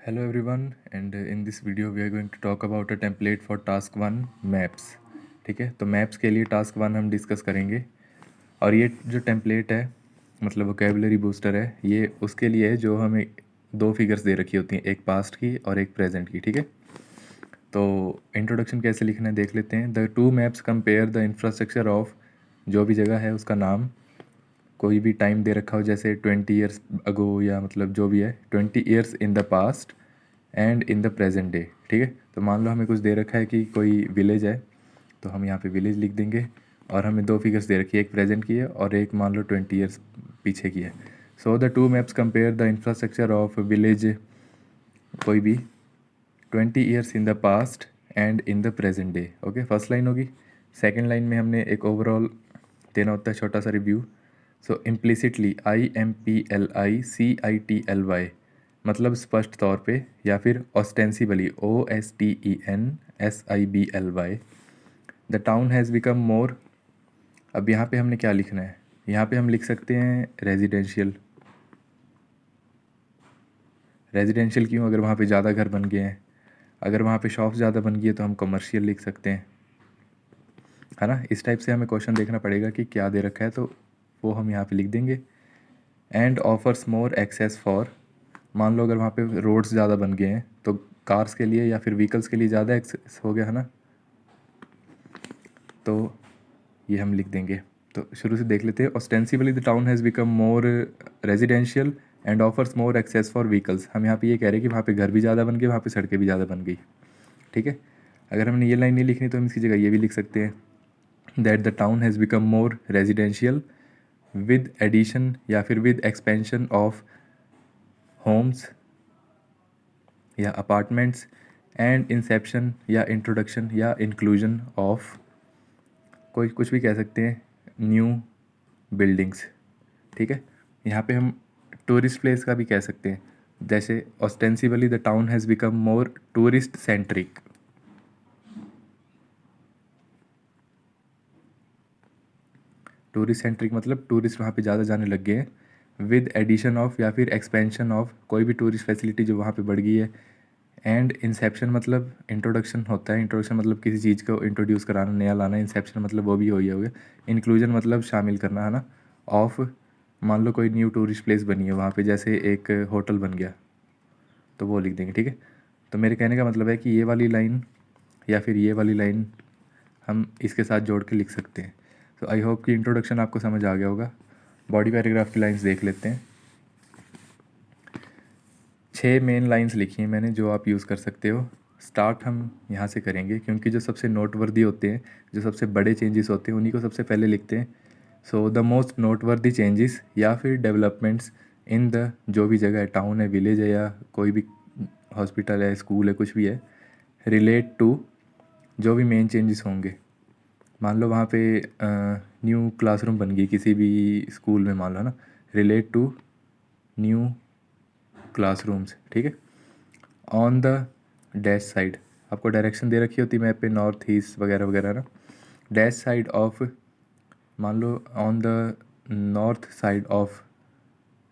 Hello everyone, and in this video we are going to talk about a template for task 1 maps. ठीक है, तो maps के लिए task 1 हम discuss करेंगे। और ये जो टेम्पलेट है मतलब वोकेबलरी बूस्टर है, ये उसके लिए है जो हमें दो फिगर्स दे रखी होती हैं, एक पास्ट की और एक प्रेजेंट की। ठीक है, तो इंट्रोडक्शन कैसे लिखना है देख लेते हैं। The two maps compare the infrastructure of, जो भी जगह है उसका नाम, कोई भी टाइम दे रखा हो जैसे 20 ईयर्स अगो या मतलब जो भी है 20 years in the past and in the present day. ठीक है, तो मान लो हमें कुछ दे रखा है कि कोई विलेज है, तो हम यहाँ पे विलेज लिख देंगे। और हमें दो फिगर्स दे रखी है, एक प्रेजेंट की है और एक मान लो 20 ईयर्स पीछे की है। So the two maps compare the infrastructure of village, कोई भी 20 years in the past and in the present day. Okay, first line होगी। सेकेंड लाइन में हमने एक ओवरऑल देना होता है छोटा सा रिव्यू। सो इम्प्लिसिटली, IMPLICITLY, मतलब स्पष्ट तौर पे, या फिर ostensibly, OSTENSIBLY, the town has become मोर। अब यहाँ पे हमने क्या लिखना है, यहाँ पे हम लिख सकते हैं रेजिडेंशियल। रेजिडेंशियल क्यों? अगर वहाँ पे ज़्यादा घर बन गए हैं, अगर वहाँ पे शॉप्स ज़्यादा बन गई है तो हम कमर्शियल लिख सकते हैं, है ना। इस टाइप से हमें क्वेश्चन देखना पड़ेगा कि क्या दे रखा है, तो वो हम यहाँ पे लिख देंगे। And offers more access for, मान लो अगर वहाँ पे रोड्स ज़्यादा बन गए हैं तो कार्स के लिए या फिर व्हीकल्स के लिए ज़्यादा एक्सेस हो गया, है ना। तो ये हम लिख देंगे। तो शुरू से देख लेते हैं। Ostensibly the town has become more residential and offers more access for vehicles. हम यहाँ पे ये कह रहे हैं कि वहाँ पे घर भी ज़्यादा बन गए, वहाँ पे सड़कें भी ज़्यादा बन गई। ठीक है, अगर हमने ये लाइन नहीं लिखनी तो हम इसकी जगह ये भी लिख सकते हैं, that the town has become more residential with addition या फिर विद एक्सपेंशन ऑफ होम्स या अपार्टमेंट्स एंड इंसेप्शन या इंट्रोडक्शन या इंक्लूजन ऑफ, कोई कुछ भी कह सकते हैं, न्यू बिल्डिंग्स। ठीक है, यहाँ पे हम टूरिस्ट प्लेस का भी कह सकते हैं, जैसे ostensibly the town has become more tourist centric. Tourist centric मतलब टूरिस्ट वहाँ पे ज़्यादा जाने लग गए हैं। विद एडिशन ऑफ या फिर एक्सपेंशन ऑफ, कोई भी टूरिस्ट फैसिलिटी जो वहाँ पे बढ़ गई है। एंड इंसेप्शन मतलब इंट्रोडक्शन होता है, इंट्रोडक्शन मतलब किसी चीज़ को इंट्रोड्यूस कराना, नया लाना। इंसेप्शन मतलब वो भी हो गया। इंक्लूजन मतलब शामिल करना, है ना। ऑफ, मान लो कोई न्यू टूरिस्ट प्लेस बनी है वहाँ पे, जैसे एक होटल बन गया, तो वो लिख देंगे। ठीक है, तो मेरे कहने का मतलब है कि ये वाली लाइन या फिर ये वाली लाइन हम इसके साथ जोड़ के लिख सकते हैं। तो आई होप कि इंट्रोडक्शन आपको समझ आ गया होगा। बॉडी पैराग्राफ की लाइंस देख लेते हैं। 6 मेन लाइंस लिखी हैं मैंने जो आप यूज़ कर सकते हो। स्टार्ट हम यहाँ से करेंगे क्योंकि जो सबसे नोटवर्दी होते हैं, जो सबसे बड़े चेंजेस होते हैं, उन्हीं को सबसे पहले लिखते हैं। So the most noteworthy changes या फिर डेवलपमेंट्स इन द, जो भी जगह है, टाउन है, विलेज है या कोई भी हॉस्पिटल है, स्कूल है, कुछ भी है, रिलेट टू, जो भी मेन चेंजेस होंगे। मान लो वहाँ पे न्यू क्लासरूम बन गई किसी भी स्कूल में, मान लो ना, रिलेट टू न्यू क्लासरूम्स। ठीक है, ऑन द डैश साइड, आपको डायरेक्शन दे रखी होती मैप पे, नॉर्थ ईस्ट वगैरह वगैरह ना। डैश साइड ऑफ, मान लो on the north side of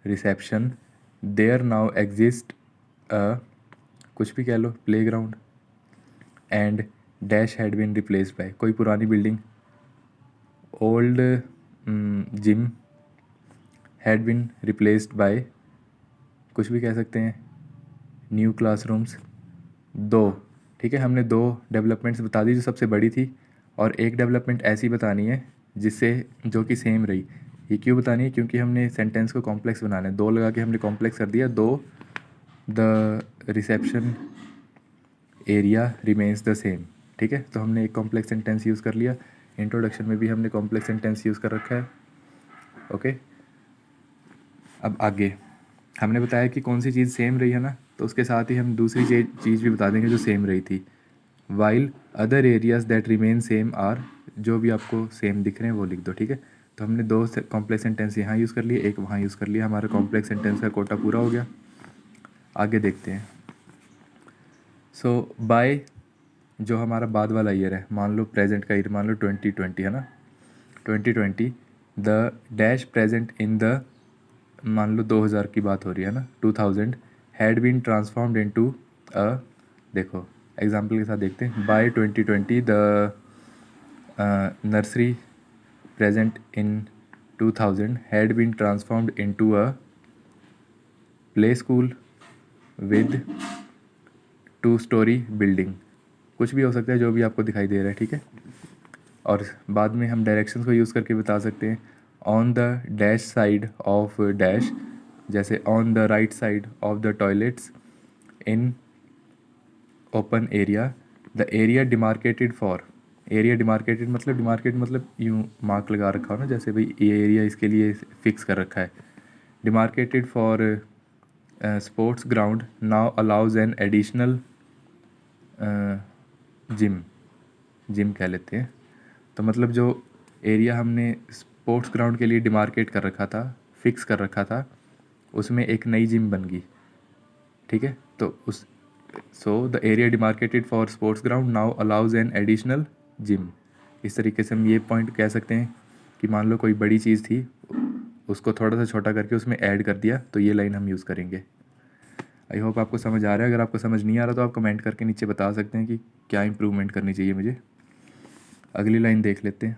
reception, there now exist कुछ भी कह लो, play ground. And dash had been replaced by, कोई पुरानी building, old gym had been replaced by, कुछ भी कह सकते हैं, न्यू क्लासरूम्स। दो, ठीक है, हमने दो डेवलपमेंट्स बता दी जो सबसे बड़ी थी, और एक डेवलपमेंट ऐसी बतानी है जिससे, जो कि सेम रही। ये क्यों बतानी है? क्योंकि हमने सेंटेंस को कॉम्प्लेक्स बनाना है। दो लगा के हमने कॉम्प्लेक्स कर दिया। दो, the reception area remains the same. ठीक है, तो हमने एक कॉम्प्लेक्स सेंटेंस यूज़ कर लिया। इंट्रोडक्शन में भी हमने कॉम्प्लेक्स सेंटेंस यूज़ कर रखा है। ओके, अब आगे हमने बताया कि कौन सी चीज़ सेम रही है ना, तो उसके साथ ही हम दूसरी चीज़ भी बता देंगे जो सेम रही थी। While other areas that remain same are, जो भी आपको सेम दिख रहे हैं वो लिख दो। ठीक है, तो हमने दो कॉम्प्लेक्स सेंटेंस यहाँ यूज़ कर लिए, एक वहाँ यूज़ कर लिया। हमारा कॉम्प्लेक्स सेंटेंस का कोटा पूरा हो गया। आगे देखते हैं। सो बाय, जो हमारा बाद वाला ईयर है, मान लो प्रेजेंट का ईयर, मान लो 2020 है ना, 2020, the dash present in the, मान लो 2000 की बात हो रही है ना, 2000 had been transformed into a, देखो एग्जांपल के साथ देखते हैं, by 2020 the nursery present in 2000 had been transformed into a play school with 2-story building। कुछ भी हो सकता है जो भी आपको दिखाई दे रहा है, ठीक है। और बाद में हम डायरेक्शंस को यूज़ करके बता सकते हैं, on the dash side of dash, जैसे on the right side of the toilets in open area, the area demarcated for, area demarcated मतलब डिमार्केट मतलब यूँ मार्क लगा रखा हो ना, जैसे भाई ये एरिया इसके लिए फिक्स कर रखा है। Demarcated for sports ground now allows an additional gym कह लेते हैं। तो मतलब जो एरिया हमने स्पोर्ट्स ग्राउंड के लिए डिमार्केट कर रखा था, फिक्स कर रखा था, उसमें एक नई जिम बन गई, ठीक है। तो उस so the area demarcated for sports ground now allows an additional gym. इस तरीके से हम ये पॉइंट कह सकते हैं कि मान लो कोई बड़ी चीज़ थी, उसको थोड़ा सा छोटा करके उसमें ऐड कर दिया, तो ये लाइन हम यूज़ करेंगे। आई होप आपको समझ आ रहा है। अगर आपको समझ नहीं आ रहा तो आप कमेंट करके नीचे बता सकते हैं कि क्या इम्प्रूवमेंट करनी चाहिए मुझे। अगली लाइन देख लेते हैं,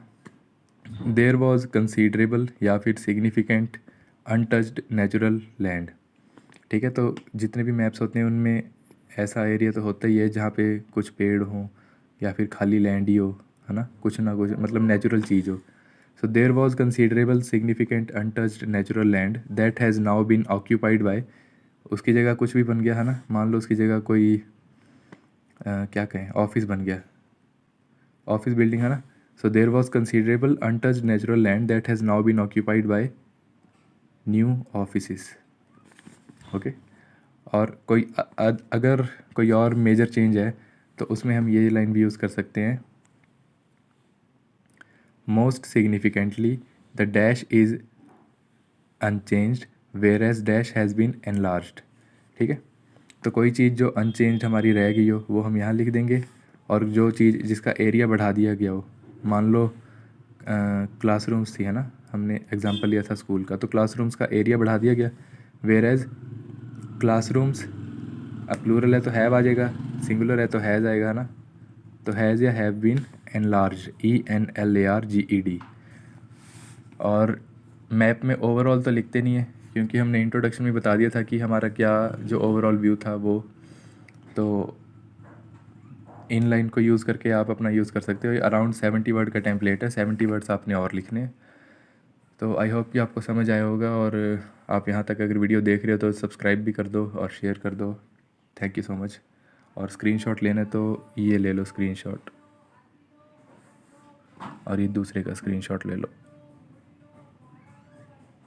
देयर वॉज कंसीडरेबल या फिर सिग्निफिकेंट अनटच्ड नेचुरल लैंड, ठीक है। तो जितने भी मैप्स होते हैं उनमें ऐसा एरिया तो होता ही है जहाँ पे कुछ पेड़ हों या फिर खाली लैंड ही हो, है ना, कुछ ना कुछ मतलब नेचुरल चीज़ हो। So there was considerable significant untouched natural land that has now been occupied by, उसकी जगह कुछ भी बन गया, है ना, मान लो उसकी जगह कोई क्या कहें, ऑफिस बन गया, ऑफिस बिल्डिंग, है ना। So there was considerable untouched natural land that has now been occupied by new offices, okay. और कोई अगर कोई और मेजर चेंज है तो उसमें हम ये लाइन भी यूज़ कर सकते हैं, most significantly the dash is unchanged whereas dash has been enlarged, ठीक है। तो कोई चीज़ जो अनचेंज्ड हमारी रह गई हो वो हम यहाँ लिख देंगे, और जो चीज़ जिसका एरिया बढ़ा दिया गया हो, मान लो क्लासरूम्स थी, है ना, हमने एग्जांपल लिया था स्कूल का, तो क्लासरूम्स का एरिया बढ़ा दिया गया, वेयर एज क्लासरूम्स, अब प्लूरल है तो हैव आ जाएगा, सिंगुलर है तो हैज़ आएगा, है ना। तो हैज़ या हैव बीन एनलार्ज, ENLARGED। और मैप में ओवरऑल तो लिखते नहीं है क्योंकि हमने इंट्रोडक्शन में बता दिया था कि हमारा क्या जो ओवरऑल व्यू था वो, तो इन लाइन को यूज़ करके आप अपना यूज़ कर सकते हो। अराउंड 70 वर्ड का टेम्पलेट है, 70 वर्ड्स आपने और लिखने हैं। तो आई होप कि आपको समझ आया होगा, और आप यहाँ तक अगर वीडियो देख रहे हो तो सब्सक्राइब भी कर दो और शेयर कर दो। Thank you so much. और स्क्रीनशॉट लेना तो ये ले लो स्क्रीनशॉट, और ये दूसरे का स्क्रीनशॉट ले लो।